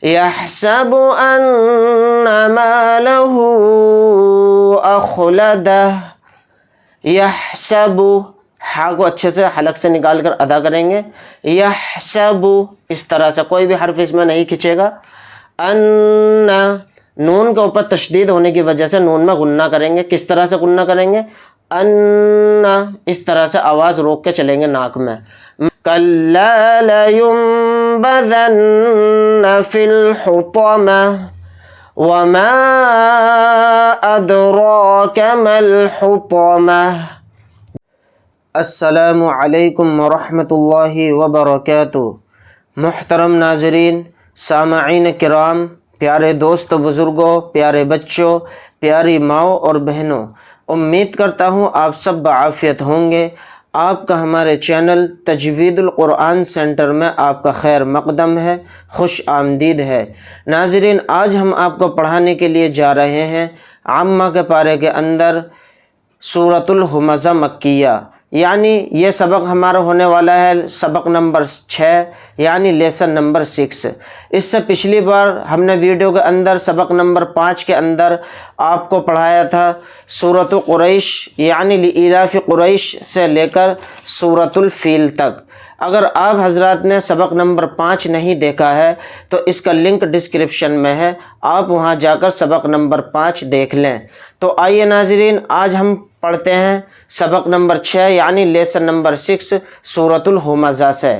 یحسب ان مالہ اخلدہ، یحسب، ہا کو اچھے سے حلق سے نکال کر ادا کریں گے، یحسب اس طرح سے، کوئی بھی حرف اس میں نہیں کھنچے گا، ان، نون کے اوپر تشدید ہونے کی وجہ سے نون میں غنہ کریں گے، کس طرح سے غنہ کریں گے، ان، اس طرح سے آواز روک کے چلیں گے ناک میں، کلا لینبذن فی الحطمہ وما ادراک ما الحطمہ۔ السلام علیکم ورحمۃ اللہ وبرکاتہ۔ محترم ناظرین، سامعین کرام، پیارے دوست بزرگوں، پیارے بچوں، پیاری ماؤں اور بہنوں، امید کرتا ہوں آپ سب بعافیت ہوں گے۔ آپ کا ہمارے چینل تجوید القرآن سینٹر میں آپ کا خیر مقدم ہے، خوش آمدید ہے۔ ناظرین، آج ہم آپ کو پڑھانے کے لیے جا رہے ہیں عامہ کے پارے کے اندر سورۃ الہمزہ مکیہ، یعنی یہ سبق ہمارا ہونے والا ہے سبق نمبر 6، یعنی لیسن نمبر 6۔ اس سے پچھلی بار ہم نے ویڈیو کے اندر سبق نمبر 5 کے اندر آپ کو پڑھایا تھا سورۃ قریش، یعنی لإیلاف قریش سے لے کر سورۃ الفیل تک۔ اگر آپ حضرات نے سبق نمبر 5 نہیں دیکھا ہے تو اس کا لنک ڈسکرپشن میں ہے، آپ وہاں جا کر سبق نمبر 5 دیکھ لیں۔ تو آئیے ناظرین، آج ہم پڑھتے ہیں سبق نمبر 6، یعنی لیسن نمبر 6 سورۃ الہمزہ سے۔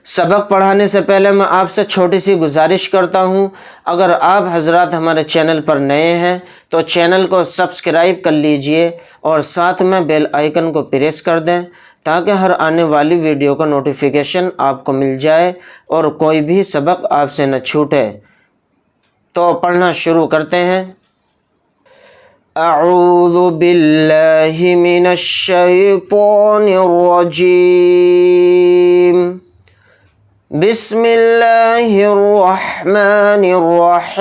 سبق پڑھانے سے پہلے میں آپ سے چھوٹی سی گزارش کرتا ہوں، اگر آپ حضرات ہمارے چینل پر نئے ہیں تو چینل کو سبسکرائب کر لیجئے اور ساتھ میں بیل آئیکن کو پریس کر دیں تاکہ ہر آنے والی ویڈیو کا نوٹیفیکیشن آپ کو مل جائے اور کوئی بھی سبق آپ سے نہ چھوٹے۔ تو پڑھنا شروع کرتے ہیں۔ اعوذ باللہ من الشیطان الرجیم، بسم اللہ الرحمن الرحیم۔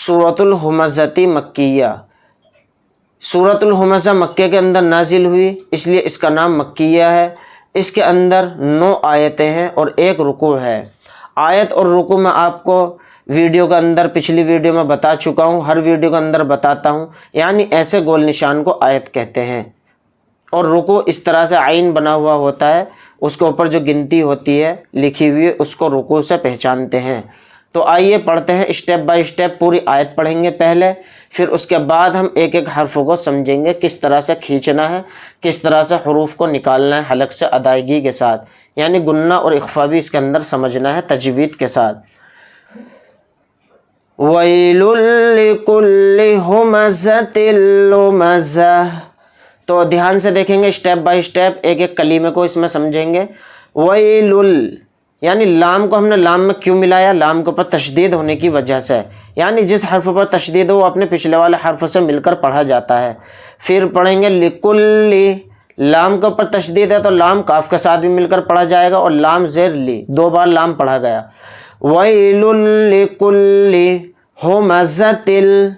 سورۃ الہمزہ مکیہ، سورۃ الہمزہ مکہ کے اندر نازل ہوئی، اس لیے اس کا نام مکیہ ہے۔ اس کے اندر 9 آیتیں ہیں اور 1 رکوع ہے۔ آیت اور رکوع میں آپ کو ویڈیو کے اندر، پچھلی ویڈیو میں بتا چکا ہوں، ہر ویڈیو کے اندر بتاتا ہوں، یعنی ایسے گول نشان کو آیت کہتے ہیں، اور رکوع اس طرح سے عین بنا ہوا ہوتا ہے، اس کے اوپر جو گنتی ہوتی ہے لکھی ہوئی، اس کو رکوع سے پہچانتے ہیں۔ تو آئیے پڑھتے ہیں، اسٹیپ بائی اسٹیپ پوری آیت پڑھیں گے پہلے، پھر اس کے بعد ہم ایک ایک حرف کو سمجھیں گے، کس طرح سے کھینچنا ہے، کس طرح سے حروف کو نکالنا ہے حلق سے ادائیگی کے ساتھ، یعنی گنہ اور اخفا بھی اس کے اندر سمجھنا ہے تجوید کے ساتھ۔ وَيْلٌ لِّكُلِّ ہُمَزَةٍ لُّمَزَةٍ، تو دھیان سے دیکھیں گے، اسٹیپ بائی اسٹیپ ایک ایک کلمے کو اس میں سمجھیں گے۔ وَيْلٌ، یعنی لام کو ہم نے لام میں کیوں ملایا؟ لام کے اوپر تشدید ہونے کی وجہ سے، یعنی جس حرف پر تشدید ہو وہ اپنے پچھلے والے حرف سے مل کر پڑھا جاتا ہے۔ پھر پڑھیں گے لِكُلِّ، لام کے اوپر تشدید ہے تو لام کاف کے ساتھ بھی مل کر پڑھا جائے گا، اور لام زیر لی، 2 بار لام پڑھا گیا۔ وَيْلٌ لِّكُلِّ ہُمَزَةٍ،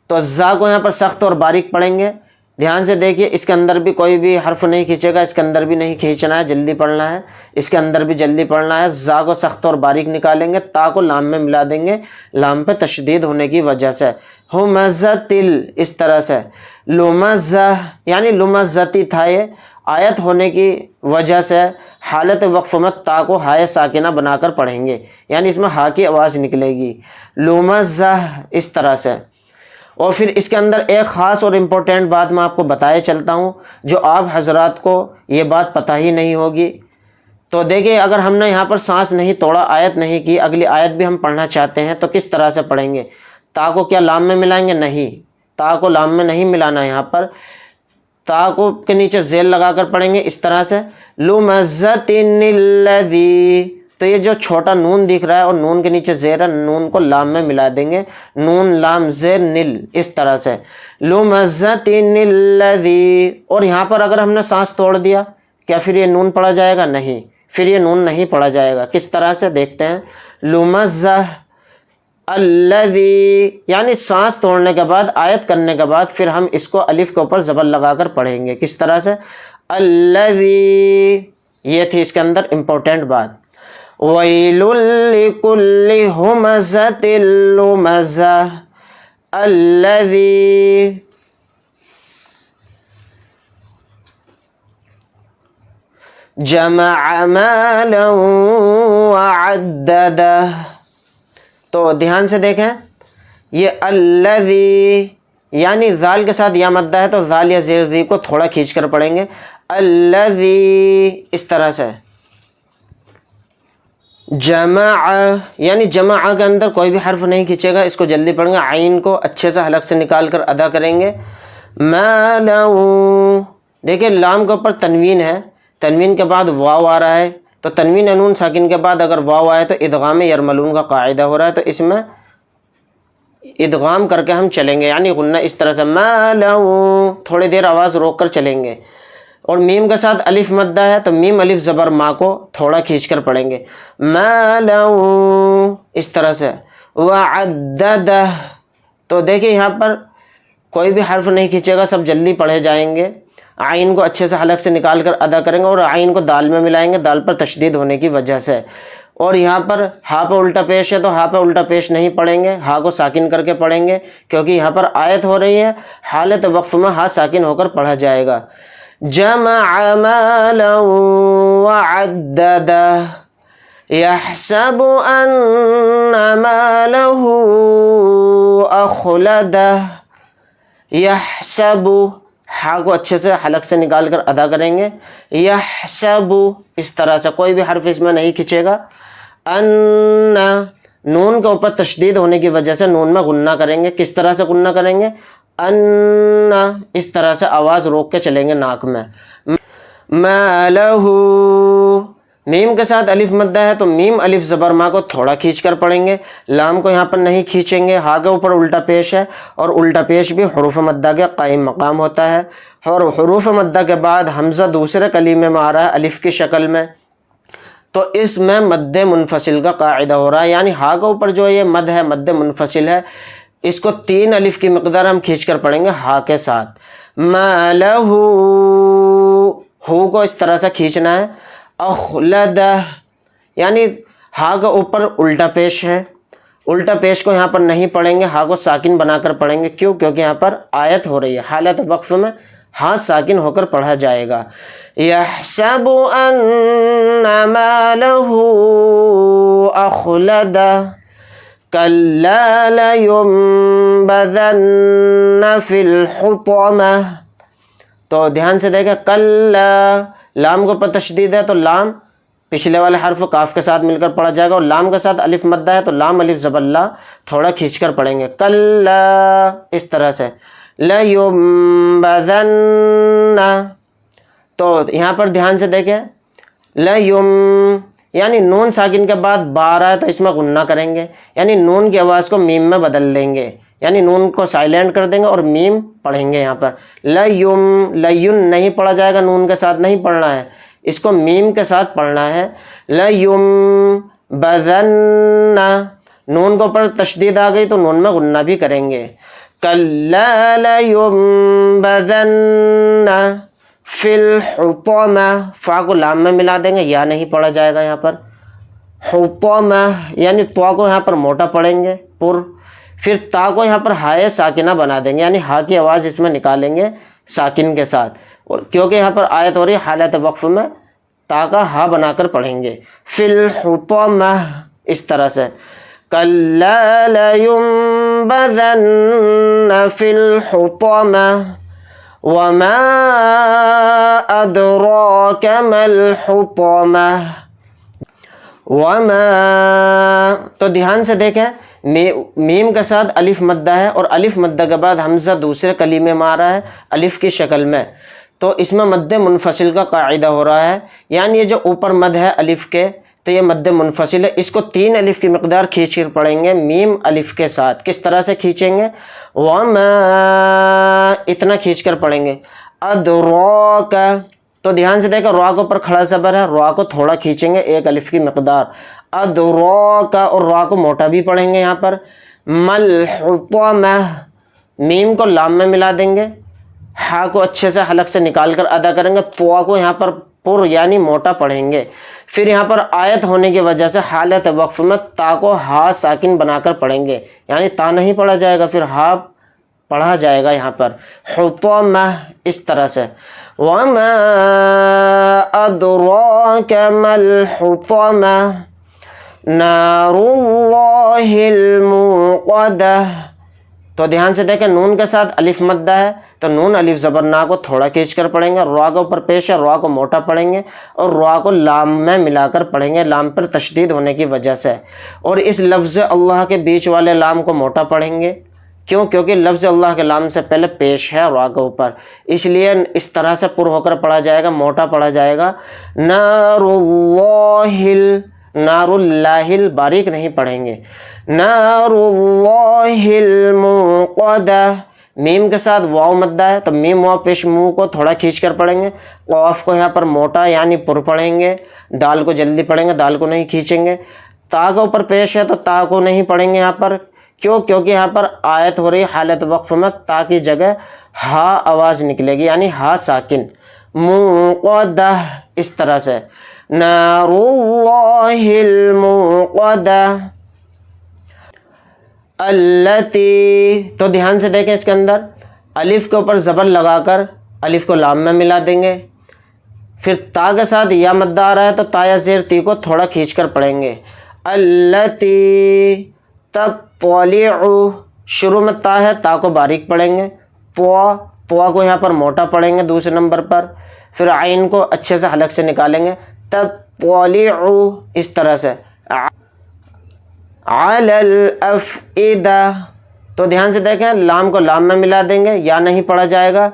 تو زا کو یہاں پر سخت اور باریک پڑھیں گے، دھیان سے دیکھیے، اس کے اندر بھی کوئی بھی حرف نہیں کھینچے گا، اس کے اندر بھی نہیں کھینچنا ہے، جلدی پڑھنا ہے، اس کے اندر بھی جلدی پڑھنا ہے۔ زا کو سخت اور باریک نکالیں گے، تا کو لام میں ملا دیں گے، لام پہ تشدید ہونے کی وجہ سے، ہُمَزَةٍ، اس طرح سے۔ لُمَزَّہ، یعنی لُمَزَّتی تھا، یہ آیت ہونے کی وجہ سے حالت وقف میں تا کو ہائے ساکنہ بنا کر پڑھیں گے، یعنی اس میں ہا کی آواز نکلے گی، لُمَزَّہ، اس طرح سے۔ اور پھر اس کے اندر ایک خاص اور امپورٹنٹ بات میں آپ کو بتائے چلتا ہوں، جو آپ حضرات کو یہ بات پتہ ہی نہیں ہوگی۔ تو دیکھیں، اگر ہم نے یہاں پر سانس نہیں توڑا، آیت نہیں کی، اگلی آیت بھی ہم پڑھنا چاہتے ہیں تو کس طرح سے پڑھیں گے؟ تا کو کیا لام میں ملائیں گے؟ نہیں، تا کو لام میں نہیں ملانا، یہاں پر تا کو کے نیچے ذیل لگا کر پڑھیں گے، اس طرح سے، لُمَزَّةٍ الَّذِي، تو یہ جو چھوٹا نون دکھ رہا ہے اور نون کے نیچے زیر ہے، نون کو لام میں ملا دیں گے، نون لام زیر نل، اس طرح سے، لُمَزَّةٍ الَّذِي۔ اور یہاں پر اگر ہم نے سانس توڑ دیا، کیا پھر یہ نون پڑھا جائے گا؟ نہیں، پھر یہ نون نہیں پڑھا جائے گا۔ کس طرح سے دیکھتے ہیں، لُمَزَّةٍ الَّذِي، یعنی سانس توڑنے کے بعد، آیت کرنے کے بعد پھر ہم اس کو الف کے اوپر زبر لگا کر پڑھیں گے، کس طرح سے، الَّذِي، یہ تھی اس کے اندر امپورٹنٹ بات. وَيْلٌ لِكُلِّ هُمَزَةٍ لُمَزَةٍ الَّذِي جَمَعَ مَالًا وَعَدَّدَهُ. تو دھیان سے دیکھیں یہ الذی یعنی ذال کے ساتھ یا مدہ ہے تو ذال یا زیر ذی کو تھوڑا کھینچ کر پڑھیں گے. الذی اس طرح سے. جمع یعنی جمع کے اندر کوئی بھی حرف نہیں کھینچے گا, اس کو جلدی پڑھیں گے. عین کو اچھے سے حلق سے نکال کر ادا کریں گے. مالا دیکھیں لام کے اوپر تنوین ہے, تنوین کے بعد واو آ رہا ہے تو تنوین نون ساکن کے بعد اگر واو آئے تو ادغام یرملون کا قاعدہ ہو رہا ہے, تو اس میں ادغام کر کے ہم چلیں گے, یعنی غنہ اس طرح سے مالا, تھوڑی دیر آواز روک کر چلیں گے. اور میم کے ساتھ الف مدہ ہے تو میم الف زبر ما کو تھوڑا کھینچ کر پڑھیں گے. مالا اس طرح سے. وعددہ تو دیکھیں یہاں پر کوئی بھی حرف نہیں کھینچے گا, سب جلدی پڑھے جائیں گے. عین کو اچھے سے حلق سے نکال کر ادا کریں گے اور عین کو دال میں ملائیں گے, دال پر تشدید ہونے کی وجہ سے. اور یہاں پر ہا پہ الٹا پیش ہے تو ہا پہ الٹا پیش نہیں پڑھیں گے, ہا کو ساکن کر کے پڑھیں گے کیونکہ یہاں پر آیت ہو رہی ہے. حالت وقف میں ہا ساکن ہو کر پڑھا جائے گا. جمع مالا وعددہ یحسب ان مالہ اخلدہ. یحسب ہا کو اچھے سے حلق سے نکال کر ادا کریں گے. یحسب اس طرح سے, کوئی بھی حرف اس میں نہیں کھینچے گا. ان نون کے اوپر تشدید ہونے کی وجہ سے نون میں غنہ کریں گے. کس طرح سے غنہ کریں گے؟ ان اس طرح سے آواز روک کے چلیں گے ناک میں. مالہ میم کے ساتھ الف مدہ ہے تو میم الف زبر ما کو تھوڑا کھینچ کر پڑھیں گے. لام کو یہاں پر نہیں کھینچیں گے. ہا کے اوپر الٹا پیش ہے اور الٹا پیش بھی حروف مدہ کے قائم مقام ہوتا ہے, اور حروف مدہ کے بعد حمزہ دوسرے کلیمے میں آ رہا ہے الف کی شکل میں, تو اس میں مد منفصل کا قاعدہ ہو رہا ہے. یعنی ہا کے اوپر جو یہ مد ہے مد منفصل ہے, اس کو 3 الف کی مقدار ہم کھینچ کر پڑھیں گے ہا کے ساتھ. مالہ ہو کو اس طرح سے کھینچنا ہے. اخلدہ یعنی ہا کا اوپر الٹا پیش ہے, الٹا پیش کو یہاں پر نہیں پڑھیں گے, ہا کو ساکن بنا کر پڑھیں گے. کیوں؟ کیونکہ یہاں پر آیت ہو رہی ہے, حالت وقف میں ہا ساکن ہو کر پڑھا جائے گا. یحسب ان مالہ اخلدہ کلا لینبذن فی الحطمہ. تو دھیان سے دیکھیں کلا لام کو پر تشدید ہے تو لام پچھلے والے حرف کاف کے ساتھ مل کر پڑھا جائے گا, اور لام کے ساتھ الف مدہ ہے تو لام الف زبر لا تھوڑا کھینچ کر پڑھیں گے. کلا اس طرح سے. لینبذن تو یہاں پر دھیان سے دیکھیں لیم یعنی نون ساکن کے بعد با آ رہا ہے تو اس میں غنہ کریں گے, یعنی نون کی آواز کو میم میں بدل دیں گے, یعنی نون کو سائلنٹ کر دیں گے اور میم پڑھیں گے. یہاں پر لیم لین نہیں پڑھا جائے گا, نون کے ساتھ نہیں پڑھنا ہے, اس کو میم کے ساتھ پڑھنا ہے. لیم بذن نون کے اوپر تشدید آ گئی تو نون میں غنہ بھی کریں گے. کلا لیم بذن فی الحطمہ فا کو لام میں ملا دیں گے, یا نہیں پڑھا جائے گا یہاں پر. حطمہ یعنی تو کو یہاں پر موٹا پڑھیں گے پر, پھر تا کو یہاں پر ہائے ساکنہ بنا دیں گے, یعنی ہا کی آواز اس میں نکالیں گے ساکن کے ساتھ, اور کیونکہ یہاں پر آیت ہو رہی ہے حالت وقف میں تا کا ہا بنا کر پڑھیں گے. فی الحطمہ اس طرح سے. کلا لینبذن فی الحطمہ وما ادراک ما الحطمہ. وما تو دھیان سے دیکھیں میم کے ساتھ الف مدہ ہے اور الف مدہ کے بعد حمزہ دوسرے کلیمے میں آ رہا ہے الف کی شکل میں, تو اس میں مد منفصل کا قاعدہ ہو رہا ہے. یعنی یہ جو اوپر مد ہے الف کے تو یہ مد منفصل ہے, اس کو 3 الف کی مقدار کھینچ کر پڑھیں گے میم الف کے ساتھ. کس طرح سے کھینچیں گے؟ وما اتنا کھینچ کر پڑھیں گے. ادراک تو دھیان سے دیکھیں را کو پر کھڑا زبر ہے, را کو تھوڑا کھینچیں گے 1 الف کی مقدار. ادراک اور را کو موٹا بھی پڑھیں گے یہاں پر. مل حطمہ میم کو لام میں ملا دیں گے, ہا کو اچھے سے حلق سے نکال کر ادا کریں گے. تو کو یہاں پر پر یعنی موٹا پڑھیں گے۔ پھر یہاں پر آیت ہونے کی وجہ سے حالت وقف میں تا کو ہا ساکن بنا کر پڑھیں گے، یعنی تا نہیں پڑھا جائے گا، پھر ہا پڑھا جائے گا یہاں پر حطمہ اس طرح سے۔ وما ادراک ما الحطمہ نار اللہ الموقدہ۔ تو دھیان سے دیکھیں نون کے ساتھ الف مدہ ہے تو نون الف زبر نا کو تھوڑا کھینچ کر پڑھیں گے، را کے اوپر پیش ہے، را کو موٹا پڑھیں گے اور را کو لام میں ملا کر پڑھیں گے، لام پر تشدید ہونے کی وجہ سے، اور اس لفظ اللہ کے بیچ والے لام کو موٹا پڑھیں گے۔ کیوں؟ کیونکہ لفظ اللہ کے لام سے پہلے پیش ہے را کے اوپر، اس لیے اس طرح سے پر ہو کر پڑھا جائے گا، موٹا پڑھا جائے گا۔ نار اللہ، نار اللہ باریک نہیں پڑھیں گے، نار اللہ الموقدہ، میم کے ساتھ واو مدہ ہے تو میم واو پیش منہ کو تھوڑا کھینچ کر پڑھیں گے، قاف کو یہاں پر موٹا یعنی پر پڑھیں گے، دال کو جلدی پڑھیں گے، دال کو نہیں کھینچیں گے، تا کے اوپر پیش ہے تو تا کو نہیں پڑھیں گے یہاں پر۔ کیوں؟ کیونکہ یہاں پر آیت ہو رہی ہے حالت وقف میں، تا کی جگہ ہا آواز نکلے گی یعنی ہا ساکن، موقدہ اس طرح سے، نار اللہ الموقدہ۔ التی، تو دھیان سے دیکھیں اس کے اندر الف کے اوپر زبر لگا کر الف کو لام میں ملا دیں گے، پھر تا کے ساتھ یا مدہ آ رہا ہے تو تا یا زیر تی کو تھوڑا کھینچ کر پڑھیں گے، التی تطلع، شروع میں تا ہے، تا کو باریک پڑھیں گے، طوا کو یہاں پر موٹا پڑھیں گے دوسرے نمبر پر، پھر عین کو اچھے سے حلق سے نکالیں گے، تطلع اس طرح سے، علی الافئدہ، تو دھیان سے دیکھیں لام کو لام میں ملا دیں گے، یا نہیں پڑھا جائے گا،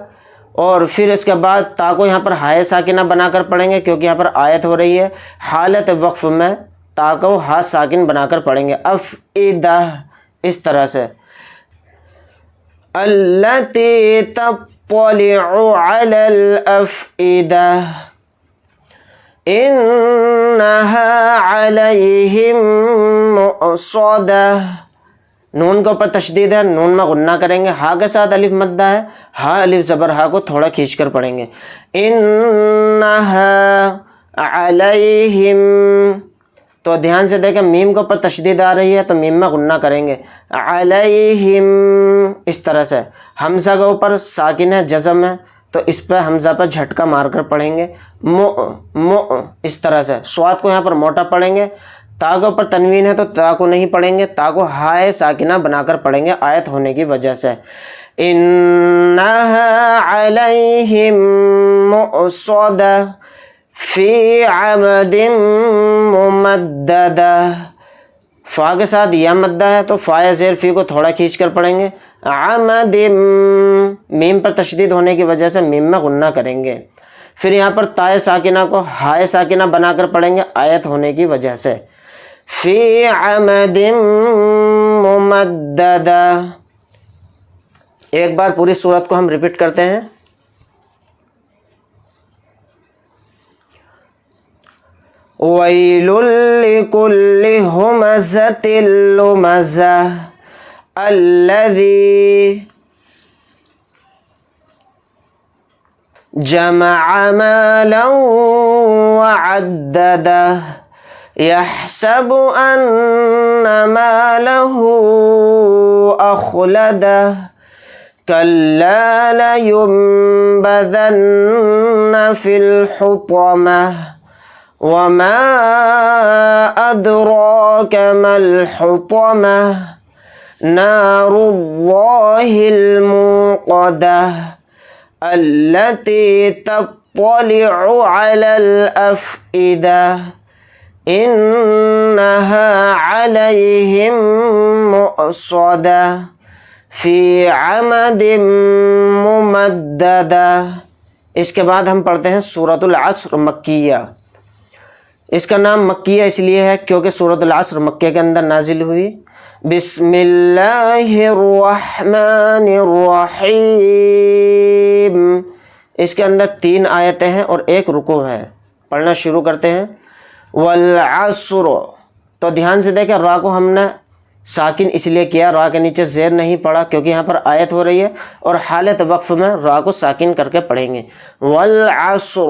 اور پھر اس کے بعد تا کو یہاں پر ہائے ساکنہ بنا کر پڑھیں گے، کیونکہ یہاں پر آیت ہو رہی ہے حالت وقف میں تا کو ہا ساکن بنا کر پڑھیں گے، افئدہ اس طرح سے، التی تطلع علی الافئدہ انہا علیہم مؤصدہ، نون کے اوپر تشدید ہے، نون میں غنہ کریں گے، ہا کے ساتھ الف مدہ ہے، ہا الف زبر ہا کو تھوڑا کھینچ کر پڑھیں گے، انہا علیہم، تو دھیان سے دیکھیں میم کے اوپر تشدید آ رہی ہے تو میم میں غنہ کریں گے، علیہم اس طرح سے، حمزہ کے اوپر ساکن ہے، جزم ہے تو اس پہ حمزہ پہ جھٹکا مار کر پڑھیں گے، اس طرح سے، صاد کو یہاں پر موٹا پڑھیں گے، تا کے اوپر تنوین ہے تو تا کو نہیں پڑھیں گے، تا کو ہائے ساکنہ بنا کر پڑھیں گے آیت ہونے کی وجہ سے، انہا علیہم مؤصدہ فی عمد ممددہ، فا کے ساتھ یا مدہ ہے تو فا یا زیر فی کو تھوڑا کھینچ کر پڑھیں گے، عمد، میم پر تشدید ہونے کی وجہ سے میم میں غنہ کریں گے، پھر یہاں پر تائے ساکنہ کو ہائے ساکنہ بنا کر پڑھیں گے آیت ہونے کی وجہ سے، فی عمد ممددہ۔ ایک بار پوری سورت کو ہم ریپیٹ کرتے ہیں، وَيْلٌ لِكُلِّ هُمَزَةٍ لُمَزَةٍ الَّذِي جَمَعَ مَالًا وَعَدَّدَهُ يَحْسَبُ أَنَّ مَالَهُ أَخْلَدَهُ كَلَّا لَيُنبَذَنَّ فِي الْحُطَمَةِ وَمَا أَدْرَاكَ مَا الْحُطَمَةُ نَارُ اللَّهِ الْمُوقَدَةُ الَّتِي تَطَّلِعُ عَلَى الْأَفْئِدَةِ إِنَّهَا عَلَيْهِمْ مُؤْصَدَةٌ فِي عَمَدٍ مُمَدَّدَةٍ۔ اس کے بعد ہم پڑھتے ہیں سورۃ العصر مکیہ۔ اس کا نام مکیہ اس لیے ہے کیونکہ سورۃ العصر مکہ کے اندر نازل ہوئی۔ بسم اللہ الرحمن الرحیم، اس کے اندر 3 آیتیں ہیں اور 1 رکوع ہے۔ پڑھنا شروع کرتے ہیں۔ والعصر، تو دھیان سے دیکھیں را کو ہم نے ساکن اس لیے کیا، را کے نیچے زیر نہیں پڑا کیونکہ یہاں پر آیت ہو رہی ہے، اور حالت وقف میں را کو ساکن کر کے پڑھیں گے۔ والعصر،